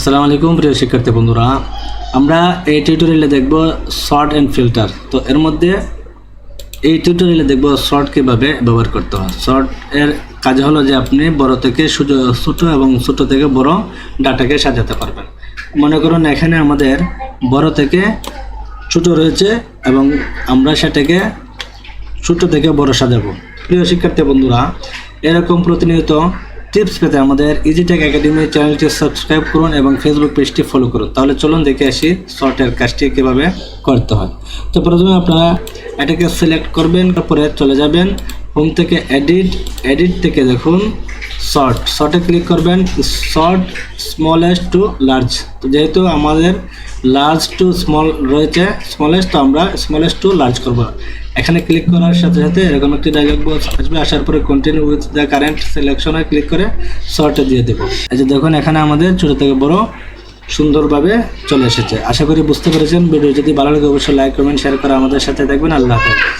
আসসালামু আলাইকুম প্রিয় শিক্ষার্থী বন্ধুরা, আমরা এই টিউটোরিয়ালে দেখব শর্ট এন্ড ফিল্টার। তো এর মধ্যে এই টিউটোরিয়ালে দেখব শর্ট কিভাবে ব্যবহার করতে হয়। শর্ট এর কাজ হলো যে আপনি বড় থেকে ছোট এবং ছোট থেকে বড় ডাটাকে সাজাতে পারবেন। মনে করুন এখানে আমাদের বড় থেকে ছোট রয়েছে এবং আমরা সেটাকে ছোট থেকে বড় সাজাবো। প্রিয় শিক্ষার্থী বন্ধুরা, এরকম প্রতিনিয়ত টিপস পেতে আমাদের ইজিটেক একাডেমি চ্যানেলটি সাবস্ক্রাইব করুন এবং ফেসবুক পেজটি ফলো করুন। তাহলে চলুন দেখে আসি শর্টের কাজটি কীভাবে করতে হয়। তো প্রথমে আপনারা এটাকে সিলেক্ট করবেন, তারপরে চলে যাবেন হোম থেকে এডিট থেকে দেখুন শর্টে ক্লিক করবেন। শর্ট স্মলেস্ট টু লার্জ, তো যেহেতু আমাদের লার্জ টু স্মল রয়েছে স্মলেস্ট, তো আমরা স্মলেস্ট টু লার্জ করব। এখানে ক্লিক করার সাথে সাথে এরকম একটি ডায়লগ বক্স আসবে, আসার পরে কন্টিনিউ উইথ দ্য কারেন্ট সিলেকশনে ক্লিক করে শর্টে দিয়ে দেব। এই যে দেখুন এখানে আমাদের ছোট থেকে বড় সুন্দরভাবে চলে এসেছে। আশা করি বুঝতে পেরেছেন। ভিডিও যদি ভালো লাগে অবশ্যই লাইক কমেন্ট শেয়ার করে আমাদের সাথে থাকবেন। আল্লাহ হাফেজ।